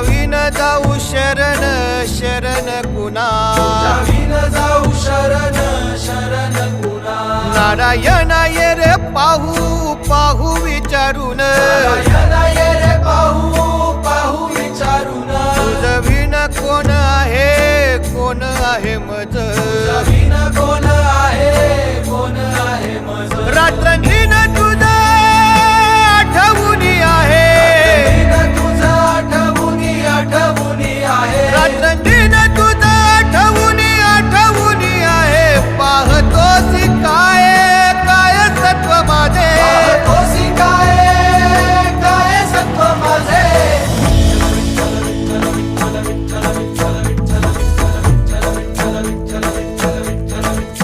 win जाऊ शरण शरण कुणा जाऊ शरण शरण कुणा नारायण ये रे पाहू पाहू विचारून नारायण ये रे पाहू पाहू विचारून तुझ विन कोण आहे मज विन कोण